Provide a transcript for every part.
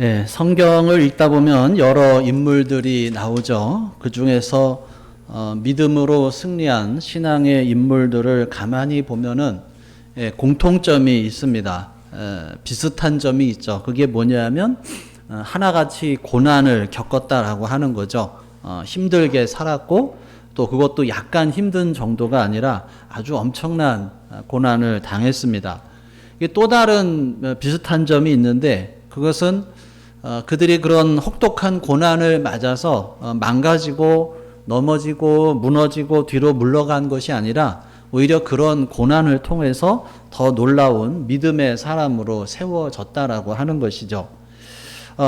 예, 성경을 읽다 보면 여러 인물들이 나오죠. 그 중에서 믿음으로 승리한 신앙의 인물들을 가만히 보면은 공통점이 있습니다. 비슷한 점이 있죠. 그게 뭐냐면 하나같이 고난을 겪었다라고 하는 거죠. 힘들게 살았고 또 그것도 약간 힘든 정도가 아니라 아주 엄청난 고난을 당했습니다. 이게 또 다른 비슷한 점이 있는데 그것은 그들이 그런 혹독한 고난을 맞아서 망가지고 넘어지고 무너지고 뒤로 물러간 것이 아니라 오히려 그런 고난을 통해서 더 놀라운 믿음의 사람으로 세워졌다라고 하는 것이죠.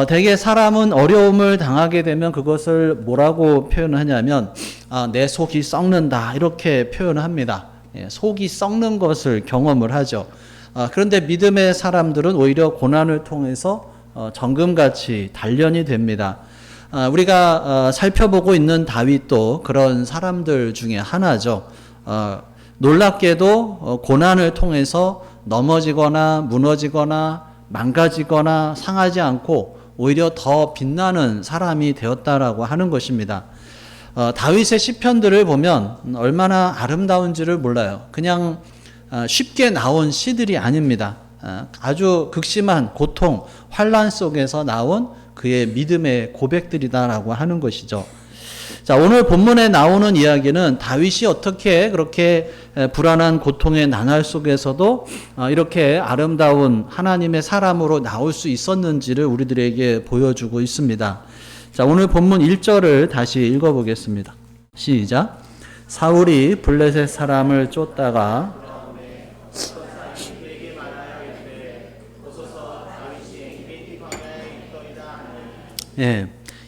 대개 사람은 어려움을 당하게 되면 그것을 뭐라고 표현하냐면 내 속이 썩는다 이렇게 표현을 합니다. 속이 썩는 것을 경험을 하죠. 그런데 믿음의 사람들은 오히려 고난을 통해서 정금같이 단련이 됩니다. 우리가 살펴보고 있는 다윗도 그런 사람들 중에 하나죠. 놀랍게도 고난을 통해서 넘어지거나 무너지거나 망가지거나 상하지 않고 오히려 더 빛나는 사람이 되었다라고 하는 것입니다. 다윗의 시편들을 보면 얼마나 아름다운지를 몰라요. 그냥 쉽게 나온 시들이 아닙니다. 아주 극심한 고통, 환난 속에서 나온 그의 믿음의 고백들이다라고 하는 것이죠. 자, 오늘 본문에 나오는 이야기는 다윗이 어떻게 그렇게 불안한 고통의 나날 속에서도 이렇게 아름다운 하나님의 사람으로 나올 수 있었는지를 우리들에게 보여주고 있습니다. 자, 오늘 본문 1절을 다시 읽어보겠습니다. 시작. 사울이 블레셋 사람을 쫓다가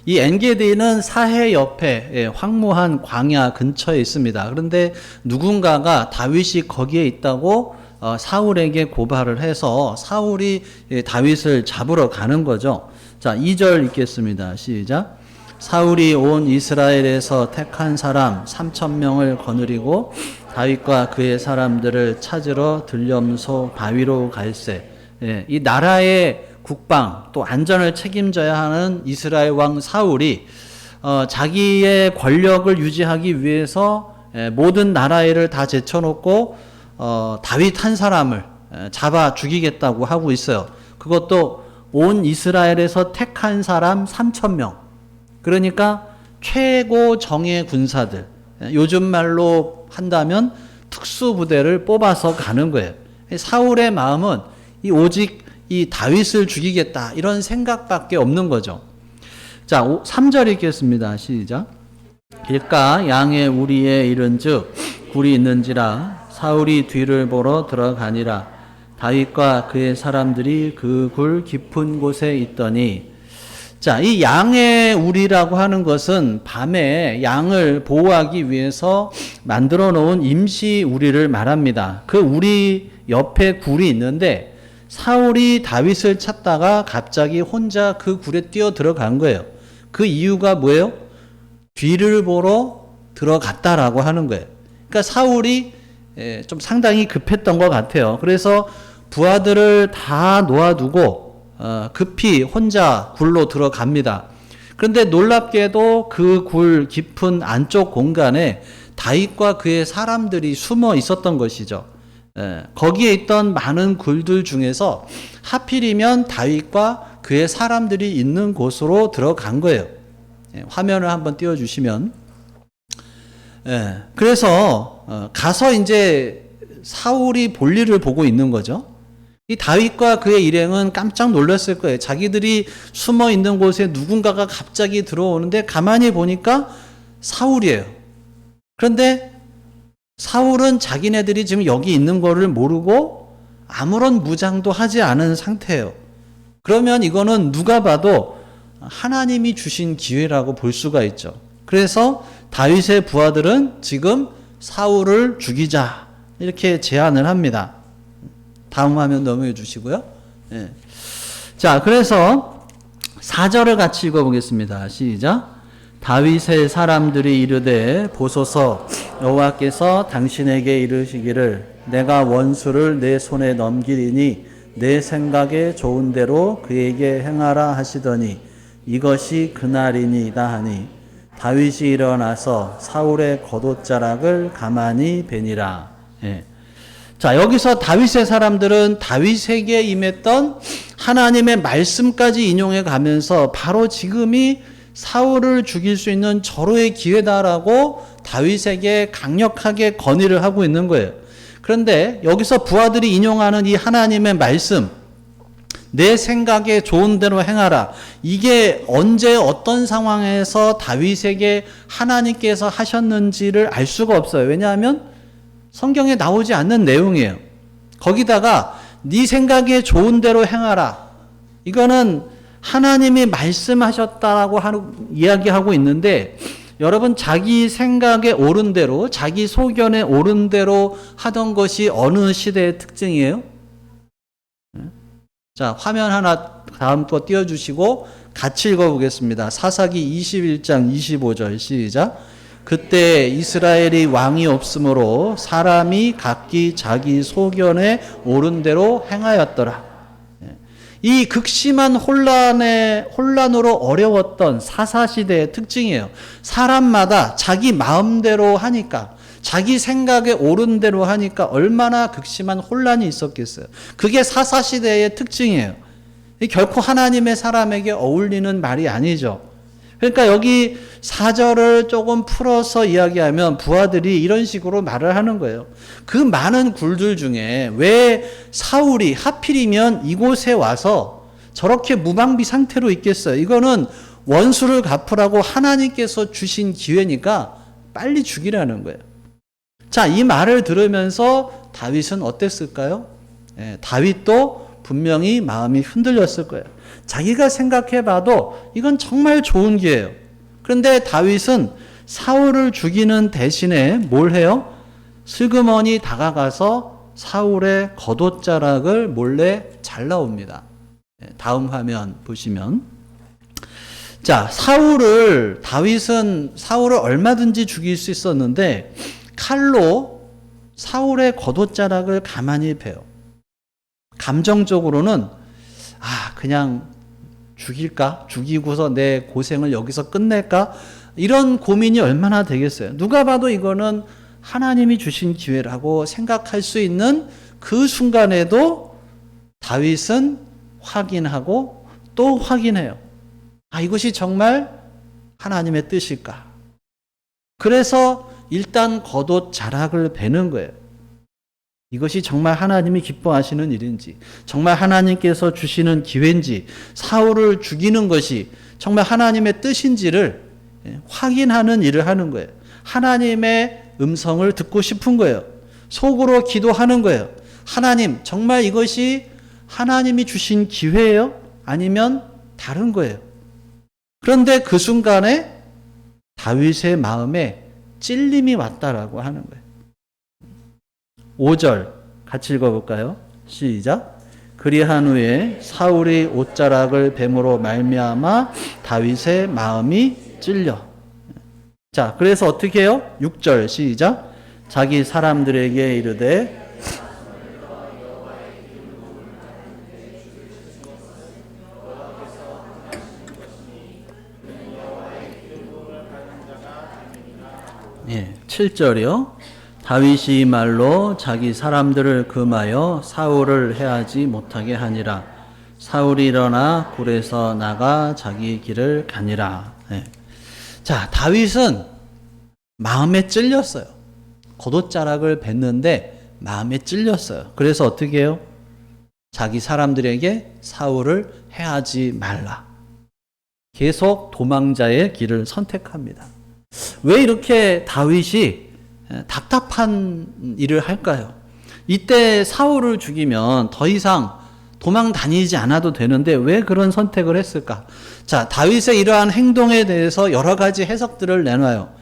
이 엔게디는 사해 옆에 황무한 광야 근처에 있습니다. 그런데 누군가가 다윗이 거기에 있다고 사울에게 고발을 해서 사울이 다윗을 잡으러 가는 거죠. 자, 2절 읽겠습니다. 시작. 사울이 온 이스라엘에서 택한 사람 3,000명을 거느리고 다윗과 그의 사람들을 찾으러 들염소 바위로 갈새. 이 나라의 국방 또 안전을 책임져야 하는 이스라엘 왕 사울이 자기의 권력을 유지하기 위해서 모든 나라 일을 다 제쳐놓고 다윗 한 사람을 잡아 죽이겠다고 하고 있어요. 그것도 온 이스라엘에서 택한 사람 3,000명. 그러니까 최고 정예 군사들, 요즘 말로 한다면 특수부대를 뽑아서 가는 거예요. 사울의 마음은 오직 이 다윗을 죽이겠다 이런 생각밖에 없는 거죠. 자, 3절 읽겠습니다. 시작. 길가 양의 우리에 이른즉 굴이 있는지라 사울이 뒤를 보러 들어가니라. 다윗과 그의 사람들이 그 굴 깊은 곳에 있더니. 자, 이 양의 우리라고 하는 것은 밤에 양을 보호하기 위해서 만들어 놓은 임시 우리를 말합니다. 그 우리 옆에 굴이 있는데 사울이 다윗을 찾다가 갑자기 혼자 그 굴에 뛰어 들어간 거예요. 그 이유가 뭐예요? 뒤를 보러 들어갔다라고 하는 거예요. 그러니까 사울이 좀 상당히 급했던 것 같아요. 그래서 부하들을 다 놓아두고 급히 혼자 굴로 들어갑니다. 그런데 놀랍게도 그 굴 깊은 안쪽 공간에 다윗과 그의 사람들이 숨어 있었던 것이죠. 거기에 있던 많은 굴들 중에서 하필이면 다윗과 그의 사람들이 있는 곳으로 들어간 거예요. 화면을 한번 띄워주시면, 그래서 가서 이제 사울이 볼일을 보고 있는 거죠. 이 다윗과 그의 일행은 깜짝 놀랐을 거예요. 자기들이 숨어 있는 곳에 누군가가 갑자기 들어오는데 가만히 보니까 사울이에요. 그런데 사울은 자기네들이 지금 여기 있는 거를 모르고 아무런 무장도 하지 않은 상태예요. 그러면 이거는 누가 봐도 하나님이 주신 기회라고 볼 수가 있죠. 그래서 다윗의 부하들은 지금 사울을 죽이자 이렇게 제안을 합니다. 다음 화면 넘어가 주시고요. 자, 그래서 4절을 같이 읽어보겠습니다. 시작. 다윗의 사람들이 이르되 보소서 여호와께서 당신에게 이르시기를 내가 원수를 내 손에 넘기리니 내 생각에 좋은 대로 그에게 행하라 하시더니 이것이 그날이니이다 하니 다윗이 일어나서 사울의 겉옷자락을 가만히 베니라. 예. 자, 여기서 다윗의 사람들은 다윗에게 임했던 하나님의 말씀까지 인용해 가면서 바로 지금이 사울을 죽일 수 있는 절호의 기회다라고 다윗에게 강력하게 건의를 하고 있는 거예요. 그런데 여기서 부하들이 인용하는 이 하나님의 말씀, 내 생각에 좋은 대로 행하라. 이게 언제 어떤 상황에서 다윗에게 하나님께서 하셨는지를 알 수가 없어요. 왜냐하면 성경에 나오지 않는 내용이에요. 거기다가 네 생각에 좋은 대로 행하라. 이거는 하나님이 말씀하셨다라고 이야기하고 있는데 여러분 자기 생각에 옳은 대로 자기 소견에 옳은 대로 하던 것이 어느 시대의 특징이에요? 자, 화면 하나 다음 거 띄워주시고 같이 읽어보겠습니다. 사사기 21장 25절 시작. 그때 이스라엘이 왕이 없으므로 사람이 각기 자기 소견에 옳은 대로 행하였더라. 이 극심한 혼란으로 어려웠던 사사시대의 특징이에요. 사람마다 자기 마음대로 하니까, 자기 생각에 옳은 대로 하니까 얼마나 극심한 혼란이 있었겠어요. 그게 사사시대의 특징이에요. 결코 하나님의 사람에게 어울리는 말이 아니죠. 그러니까 여기 4절을 조금 풀어서 이야기하면 부하들이 이런 식으로 말을 하는 거예요. 그 많은 굴들 중에 왜 사울이 하필이면 이곳에 와서 저렇게 무방비 상태로 있겠어요? 이거는 원수를 갚으라고 하나님께서 주신 기회니까 빨리 죽이라는 거예요. 자, 이 말을 들으면서 다윗은 어땠을까요? 다윗도 분명히 마음이 흔들렸을 거예요. 자기가 생각해봐도 이건 정말 좋은 기회예요. 그런데 다윗은 사울을 죽이는 대신에 뭘 해요? 슬그머니 다가가서 사울의 겉옷자락을 몰래 잘라옵니다. 다음 화면 보시면, 자, 다윗은 사울을 얼마든지 죽일 수 있었는데 칼로 사울의 겉옷자락을 가만히 베요. 감정적으로는 그냥 죽일까? 죽이고서 내 고생을 여기서 끝낼까? 이런 고민이 얼마나 되겠어요. 누가 봐도 이거는 하나님이 주신 기회라고 생각할 수 있는 그 순간에도 다윗은 확인하고 또 확인해요. 이것이 정말 하나님의 뜻일까? 그래서 일단 겉옷 자락을 베는 거예요. 이것이 정말 하나님이 기뻐하시는 일인지, 정말 하나님께서 주시는 기회인지, 사울을 죽이는 것이 정말 하나님의 뜻인지를 확인하는 일을 하는 거예요. 하나님의 음성을 듣고 싶은 거예요. 속으로 기도하는 거예요. 하나님, 정말 이것이 하나님이 주신 기회예요? 아니면 다른 거예요? 그런데 그 순간에 다윗의 마음에 찔림이 왔다라고 하는 거예요. 5절 같이 읽어볼까요? 시작. 그리한 후에 사울이 옷자락을 뱀으로 말미암아 다윗의 마음이 찔려. 자, 그래서 어떻게 해요? 6절 시작. 자기 사람들에게 이르되 예, 7절이요. 다윗이 말로 자기 사람들을 금하여 사울을 해하지 못하게 하니라. 사울이 일어나 굴에서 나가 자기 길을 가니라. 네. 자, 다윗은 마음에 찔렸어요. 겉옷자락을 뱉는데 마음에 찔렸어요. 그래서 어떻게 해요? 자기 사람들에게 사울을 해하지 말라. 계속 도망자의 길을 선택합니다. 왜 이렇게 다윗이 답답한 일을 할까요? 이때 사울을 죽이면 더 이상 도망 다니지 않아도 되는데 왜 그런 선택을 했을까? 자, 다윗의 이러한 행동에 대해서 여러 가지 해석들을 내놔요.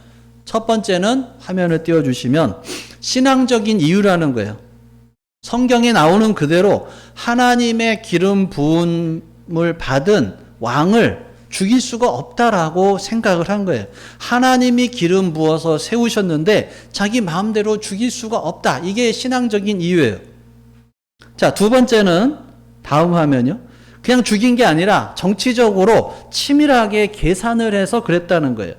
첫 번째는 화면을 띄워주시면 신앙적인 이유라는 거예요. 성경에 나오는 그대로 하나님의 기름 부음을 받은 왕을 죽일 수가 없다라고 생각을 한 거예요. 하나님이 기름 부어서 세우셨는데 자기 마음대로 죽일 수가 없다. 이게 신앙적인 이유예요. 자, 두 번째는 다음 화면요. 그냥 죽인 게 아니라 정치적으로 치밀하게 계산을 해서 그랬다는 거예요.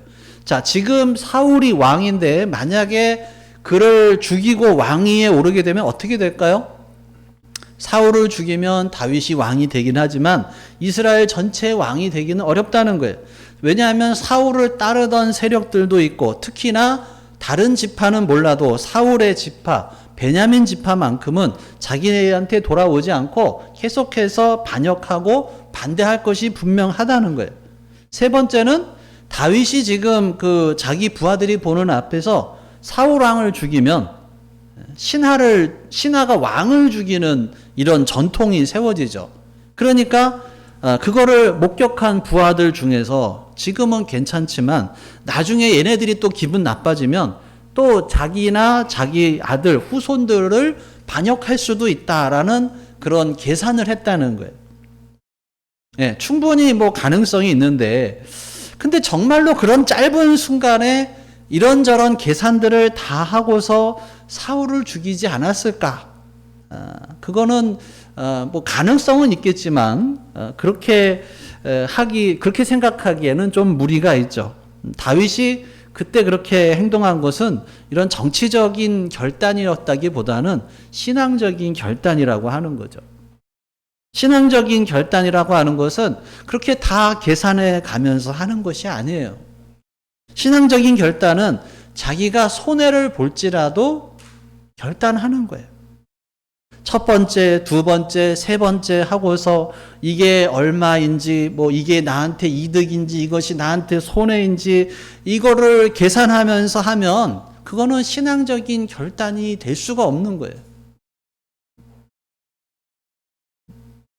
자, 지금 사울이 왕인데 만약에 그를 죽이고 왕위에 오르게 되면 어떻게 될까요? 사울을 죽이면 다윗이 왕이 되긴 하지만 이스라엘 전체의 왕이 되기는 어렵다는 거예요. 왜냐하면 사울을 따르던 세력들도 있고 특히나 다른 지파는 몰라도 사울의 지파, 베냐민 지파만큼은 자기네한테 돌아오지 않고 계속해서 반역하고 반대할 것이 분명하다는 거예요. 세 번째는 다윗이 지금 그 자기 부하들이 보는 앞에서 사울 왕을 죽이면 신하가 왕을 죽이는 이런 전통이 세워지죠. 그러니까 그거를 목격한 부하들 중에서 지금은 괜찮지만 나중에 얘네들이 또 기분 나빠지면 또 자기나 자기 아들, 후손들을 반역할 수도 있다라는 그런 계산을 했다는 거예요. 예, 충분히 뭐 가능성이 있는데 근데 정말로 그런 짧은 순간에 이런저런 계산들을 다 하고서 사울을 죽이지 않았을까? 그거는 뭐 가능성은 있겠지만 그렇게 생각하기에는 좀 무리가 있죠. 다윗이 그때 그렇게 행동한 것은 이런 정치적인 결단이었다기보다는 신앙적인 결단이라고 하는 거죠. 신앙적인 결단이라고 하는 것은 그렇게 다 계산해 가면서 하는 것이 아니에요. 신앙적인 결단은 자기가 손해를 볼지라도 결단하는 거예요. 첫 번째, 두 번째, 세 번째 하고서 이게 얼마인지, 뭐 이게 나한테 이득인지, 이것이 나한테 손해인지, 이거를 계산하면서 하면 그거는 신앙적인 결단이 될 수가 없는 거예요.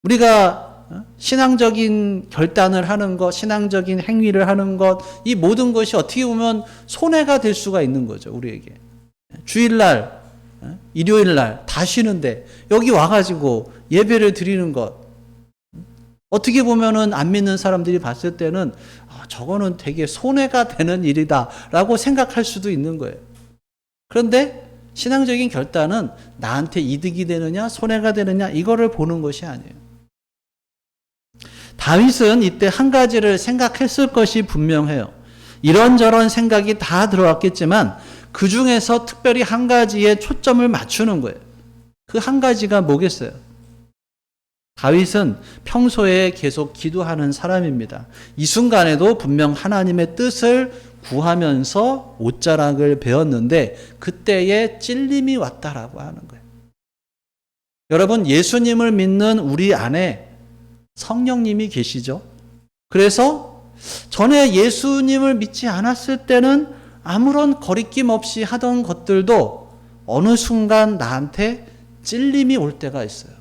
우리가 신앙적인 결단을 하는 것, 신앙적인 행위를 하는 것, 이 모든 것이 어떻게 보면 손해가 될 수가 있는 거죠, 우리에게. 주일날, 일요일날 다 쉬는데 여기 와가지고 예배를 드리는 것, 어떻게 보면은 안 믿는 사람들이 봤을 때는 저거는 되게 손해가 되는 일이다 라고 생각할 수도 있는 거예요. 그런데 신앙적인 결단은 나한테 이득이 되느냐 손해가 되느냐 이거를 보는 것이 아니에요. 다윗은 이때 한 가지를 생각했을 것이 분명해요. 이런저런 생각이 다 들어왔겠지만 그 중에서 특별히 한 가지에 초점을 맞추는 거예요. 그 한 가지가 뭐겠어요? 다윗은 평소에 계속 기도하는 사람입니다. 이 순간에도 분명 하나님의 뜻을 구하면서 옷자락을 베었는데 그때에 찔림이 왔다라고 하는 거예요. 여러분, 예수님을 믿는 우리 안에 성령님이 계시죠. 그래서 전에 예수님을 믿지 않았을 때는 아무런 거리낌 없이 하던 것들도 어느 순간 나한테 찔림이 올 때가 있어요.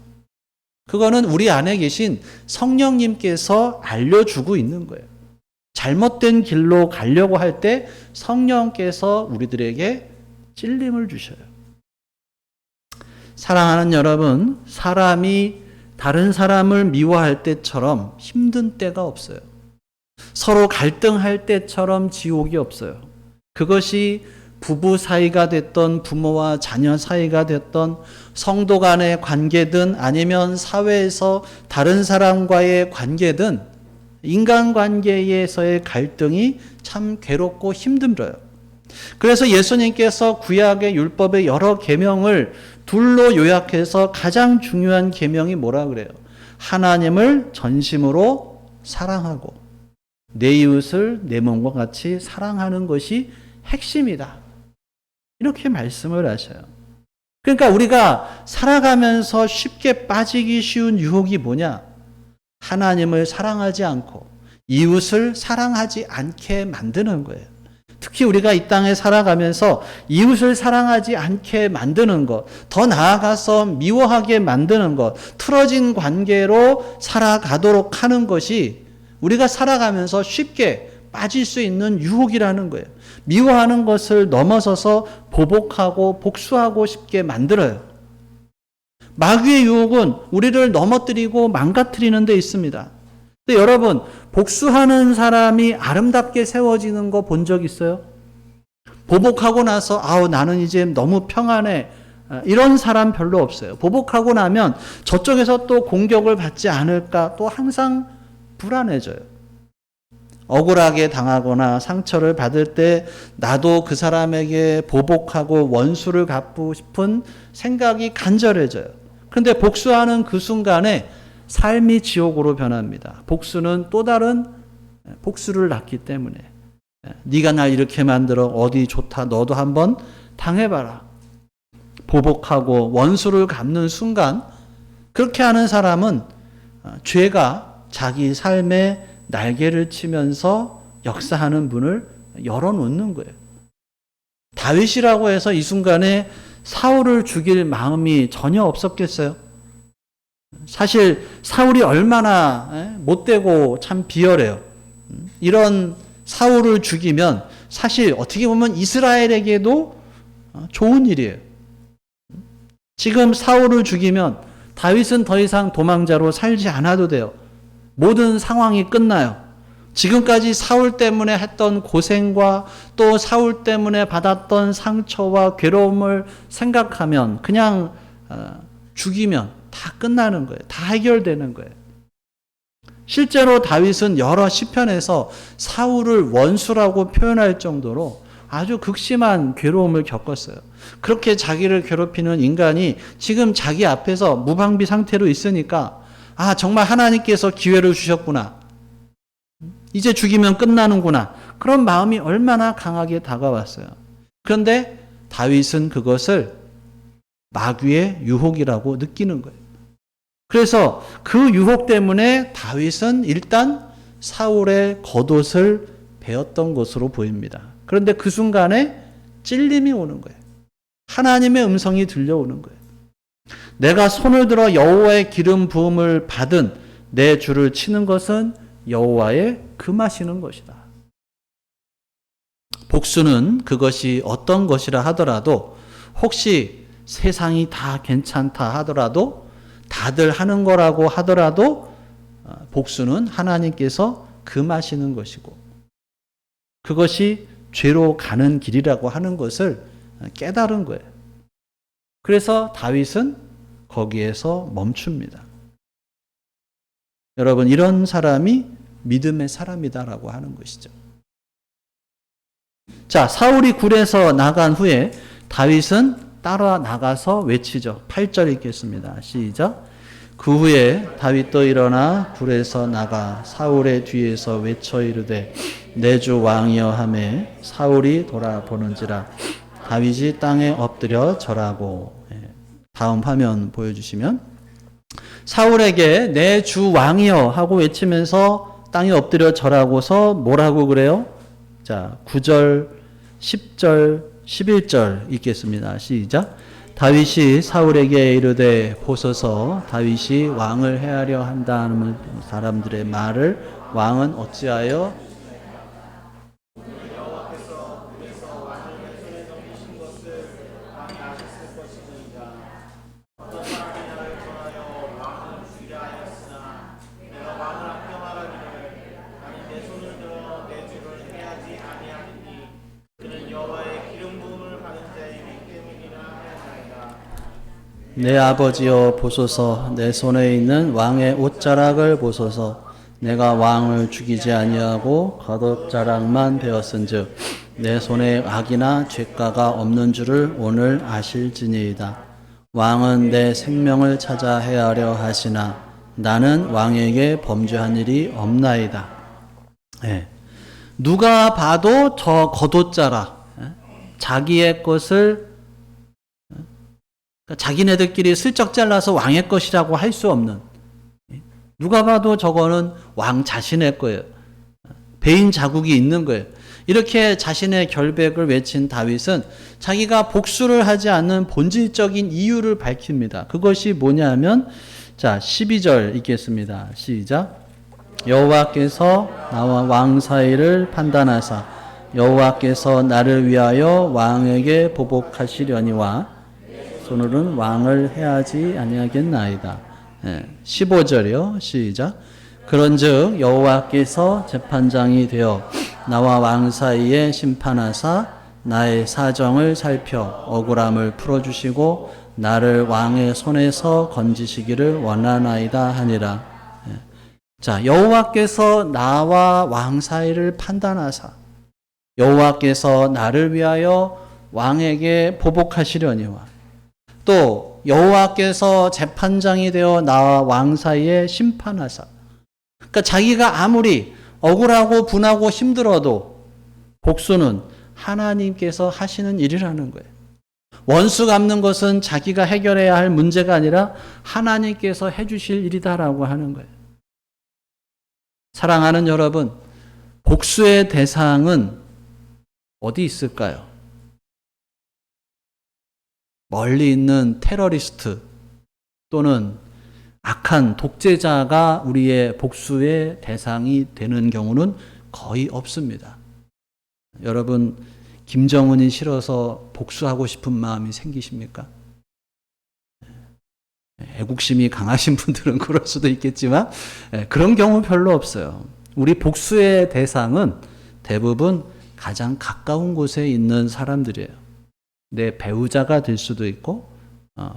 그거는 우리 안에 계신 성령님께서 알려주고 있는 거예요. 잘못된 길로 가려고 할 때 성령께서 우리들에게 찔림을 주셔요. 사랑하는 여러분, 사람이 다른 사람을 미워할 때처럼 힘든 때가 없어요. 서로 갈등할 때처럼 지옥이 없어요. 그것이 부부 사이가 됐던 부모와 자녀 사이가 됐던 성도 간의 관계든 아니면 사회에서 다른 사람과의 관계든 인간관계에서의 갈등이 참 괴롭고 힘들어요. 그래서 예수님께서 구약의 율법의 여러 계명을 둘로 요약해서 가장 중요한 계명이 뭐라 그래요? 하나님을 전심으로 사랑하고 내 이웃을 내 몸과 같이 사랑하는 것이 핵심이다. 이렇게 말씀을 하셔요. 그러니까 우리가 살아가면서 쉽게 빠지기 쉬운 유혹이 뭐냐? 하나님을 사랑하지 않고 이웃을 사랑하지 않게 만드는 거예요. 특히 우리가 이 땅에 살아가면서 이웃을 사랑하지 않게 만드는 것, 더 나아가서 미워하게 만드는 것, 틀어진 관계로 살아가도록 하는 것이 우리가 살아가면서 쉽게 빠질 수 있는 유혹이라는 거예요. 미워하는 것을 넘어서서 보복하고 복수하고 싶게 만들어요. 마귀의 유혹은 우리를 넘어뜨리고 망가뜨리는 데 있습니다. 근데 여러분, 복수하는 사람이 아름답게 세워지는 거 본 적 있어요? 보복하고 나서 나는 이제 너무 평안해, 이런 사람 별로 없어요. 보복하고 나면 저쪽에서 또 공격을 받지 않을까 또 항상 불안해져요. 억울하게 당하거나 상처를 받을 때 나도 그 사람에게 보복하고 원수를 갚고 싶은 생각이 간절해져요. 그런데 복수하는 그 순간에 삶이 지옥으로 변합니다. 복수는 또 다른 복수를 낳기 때문에 네가 날 이렇게 만들어 어디 좋다 너도 한번 당해봐라. 보복하고 원수를 갚는 순간 그렇게 하는 사람은 죄가 자기 삶에 날개를 치면서 역사하는 문을 열어놓는 거예요. 다윗이라고 해서 이 순간에 사울을 죽일 마음이 전혀 없었겠어요? 사실 사울이 얼마나 못되고 참 비열해요. 이런 사울을 죽이면 사실 어떻게 보면 이스라엘에게도 좋은 일이에요. 지금 사울을 죽이면 다윗은 더 이상 도망자로 살지 않아도 돼요. 모든 상황이 끝나요. 지금까지 사울 때문에 했던 고생과 또 사울 때문에 받았던 상처와 괴로움을 생각하면 그냥 죽이면 다 끝나는 거예요. 다 해결되는 거예요. 실제로 다윗은 여러 시편에서 사울을 원수라고 표현할 정도로 아주 극심한 괴로움을 겪었어요. 그렇게 자기를 괴롭히는 인간이 지금 자기 앞에서 무방비 상태로 있으니까 정말 하나님께서 기회를 주셨구나. 이제 죽이면 끝나는구나. 그런 마음이 얼마나 강하게 다가왔어요. 그런데 다윗은 그것을 마귀의 유혹이라고 느끼는 거예요. 그래서 그 유혹 때문에 다윗은 일단 사울의 겉옷을 베었던 것으로 보입니다. 그런데 그 순간에 찔림이 오는 거예요. 하나님의 음성이 들려오는 거예요. 내가 손을 들어 여호와의 기름 부음을 받은 내 주를 치는 것은 여호와의 금하시는 것이다. 복수는 그것이 어떤 것이라 하더라도 혹시 세상이 다 괜찮다 하더라도 다들 하는 거라고 하더라도 복수는 하나님께서 금하시는 것이고 그것이 죄로 가는 길이라고 하는 것을 깨달은 거예요. 그래서 다윗은 거기에서 멈춥니다. 여러분, 이런 사람이 믿음의 사람이다라고 하는 것이죠. 자, 사울이 굴에서 나간 후에 다윗은 따라 나가서 외치죠. 8절 읽겠습니다. 시작. 그 후에 다윗도 일어나 굴에서 나가 사울의 뒤에서 외쳐 이르되 내 주 왕이여 하매 사울이 돌아보는지라 다윗이 땅에 엎드려 절하고. 다음 화면 보여주시면 사울에게 내 주 왕이여 하고 외치면서 땅에 엎드려 절하고서 뭐라고 그래요? 자, 9절, 10절, 11절 읽겠습니다. 시작. 다윗이 사울에게 이르되 보소서 다윗이 왕을 해하려 한다는 사람들의 말을 왕은 어찌하여 내 아버지여 보소서 내 손에 있는 왕의 옷자락을 보소서 내가 왕을 죽이지 아니하고 겉옷자락만 베었은즉 내 손에 악이나 죄가가 없는 줄을 오늘 아실지니이다. 왕은 내 생명을 찾아 해하려 하시나 나는 왕에게 범죄한 일이 없나이다. 누가 봐도 저 겉옷자락 자기의 것을 자기네들끼리 슬쩍 잘라서 왕의 것이라고 할 수 없는, 누가 봐도 저거는 왕 자신의 거예요. 배인 자국이 있는 거예요. 이렇게 자신의 결백을 외친 다윗은 자기가 복수를 하지 않는 본질적인 이유를 밝힙니다. 그것이 뭐냐면 자 12절 읽겠습니다. 시작. 여호와께서 나와 왕 사이를 판단하사 여호와께서 나를 위하여 왕에게 보복하시려니와 손으로는 왕을 해하지 아니하겠나이다. 15절이요. 시작. 그런즉 여호와께서 재판장이 되어 나와 왕 사이에 심판하사 나의 사정을 살펴 억울함을 풀어주시고 나를 왕의 손에서 건지시기를 원하나이다 하니라. 자, 여호와께서 나와 왕 사이를 판단하사 여호와께서 나를 위하여 왕에게 보복하시려니와 또 여호와께서 재판장이 되어 나와 왕 사이에 심판하사. 그러니까 자기가 아무리 억울하고 분하고 힘들어도 복수는 하나님께서 하시는 일이라는 거예요. 원수 갚는 것은 자기가 해결해야 할 문제가 아니라 하나님께서 해주실 일이다라고 하는 거예요. 사랑하는 여러분, 복수의 대상은 어디 있을까요? 멀리 있는 테러리스트 또는 악한 독재자가 우리의 복수의 대상이 되는 경우는 거의 없습니다. 여러분, 김정은이 싫어서 복수하고 싶은 마음이 생기십니까? 애국심이 강하신 분들은 그럴 수도 있겠지만 그런 경우 별로 없어요. 우리 복수의 대상은 대부분 가장 가까운 곳에 있는 사람들이에요. 내 배우자가 될 수도 있고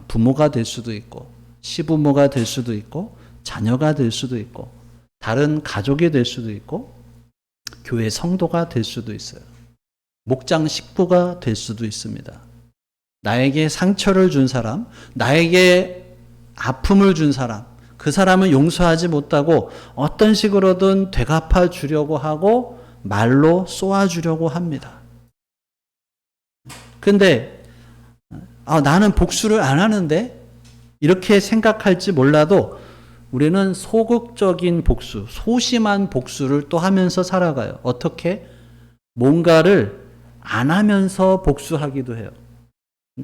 부모가 될 수도 있고 시부모가 될 수도 있고 자녀가 될 수도 있고 다른 가족이 될 수도 있고 교회 성도가 될 수도 있어요. 목장 식구가 될 수도 있습니다. 나에게 상처를 준 사람, 나에게 아픔을 준 사람, 그 사람은 용서하지 못하고 어떤 식으로든 되갚아 주려고 하고 말로 쏘아주려고 합니다. 근데 나는 복수를 안 하는데 이렇게 생각할지 몰라도 우리는 소극적인 복수, 소심한 복수를 또 하면서 살아가요. 어떻게? 뭔가를 안 하면서 복수하기도 해요.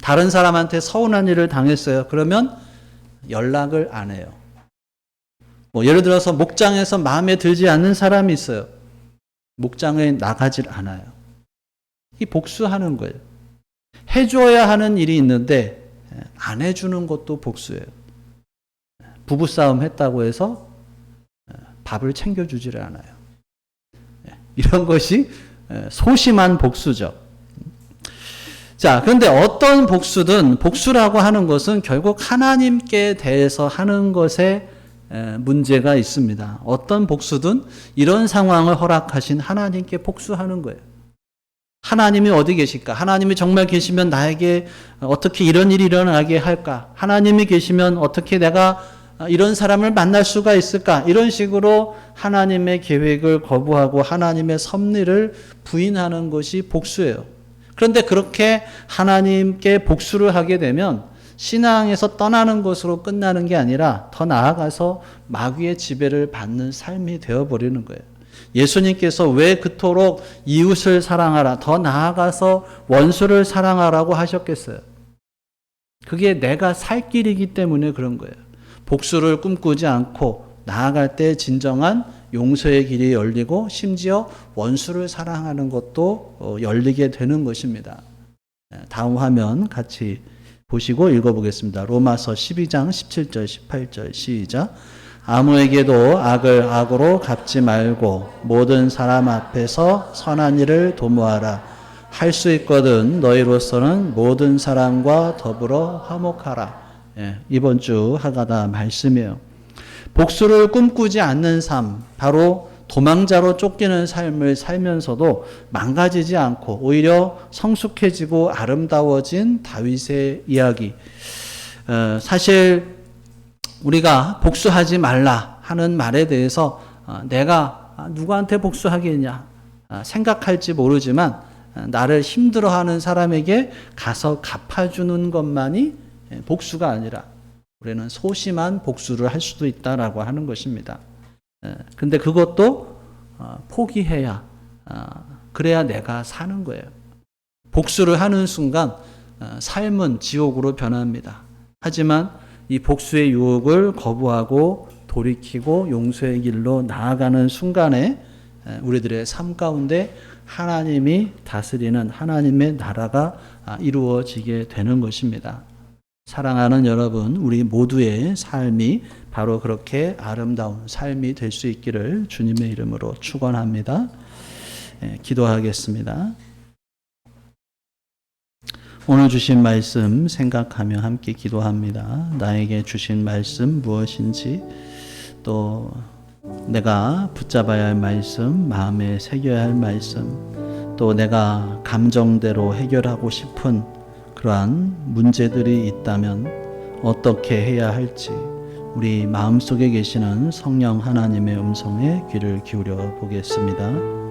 다른 사람한테 서운한 일을 당했어요. 그러면 연락을 안 해요. 예를 들어서 목장에서 마음에 들지 않는 사람이 있어요. 목장에 나가질 않아요. 이 복수하는 거예요. 해줘야 하는 일이 있는데 안 해주는 것도 복수예요. 부부싸움 했다고 해서 밥을 챙겨주질 않아요. 이런 것이 소심한 복수죠. 자, 그런데 어떤 복수든 복수라고 하는 것은 결국 하나님께 대해서 하는 것에 문제가 있습니다. 어떤 복수든 이런 상황을 허락하신 하나님께 복수하는 거예요. 하나님이 어디 계실까? 하나님이 정말 계시면 나에게 어떻게 이런 일이 일어나게 할까? 하나님이 계시면 어떻게 내가 이런 사람을 만날 수가 있을까? 이런 식으로 하나님의 계획을 거부하고 하나님의 섭리를 부인하는 것이 복수예요. 그런데 그렇게 하나님께 복수를 하게 되면 신앙에서 떠나는 것으로 끝나는 게 아니라 더 나아가서 마귀의 지배를 받는 삶이 되어버리는 거예요. 예수님께서 왜 그토록 이웃을 사랑하라, 더 나아가서 원수를 사랑하라고 하셨겠어요? 그게 내가 살 길이기 때문에 그런 거예요. 복수를 꿈꾸지 않고 나아갈 때 진정한 용서의 길이 열리고 심지어 원수를 사랑하는 것도 열리게 되는 것입니다. 다음 화면 같이 보시고 읽어보겠습니다. 로마서 12장 17절 18절 시작. 아무에게도 악을 악으로 갚지 말고 모든 사람 앞에서 선한 일을 도모하라. 할 수 있거든 너희로서는 모든 사람과 더불어 화목하라. 이번 주 하가다 말씀이에요. 복수를 꿈꾸지 않는 삶, 바로 도망자로 쫓기는 삶을 살면서도 망가지지 않고 오히려 성숙해지고 아름다워진 다윗의 이야기. 사실 우리가 복수하지 말라 하는 말에 대해서 내가 누구한테 복수하겠냐 생각할지 모르지만 나를 힘들어하는 사람에게 가서 갚아주는 것만이 복수가 아니라 우리는 소심한 복수를 할 수도 있다라고 하는 것입니다. 근데 그것도 포기해야 그래야 내가 사는 거예요. 복수를 하는 순간 삶은 지옥으로 변합니다. 하지만 이 복수의 유혹을 거부하고 돌이키고 용서의 길로 나아가는 순간에 우리들의 삶 가운데 하나님이 다스리는 하나님의 나라가 이루어지게 되는 것입니다. 사랑하는 여러분, 우리 모두의 삶이 바로 그렇게 아름다운 삶이 될 수 있기를 주님의 이름으로 축원합니다. 기도하겠습니다. 오늘 주신 말씀 생각하며 함께 기도합니다. 나에게 주신 말씀 무엇인지, 또 내가 붙잡아야 할 말씀, 마음에 새겨야 할 말씀, 또 내가 감정대로 해결하고 싶은 그러한 문제들이 있다면 어떻게 해야 할지, 우리 마음속에 계시는 성령 하나님의 음성에 귀를 기울여 보겠습니다.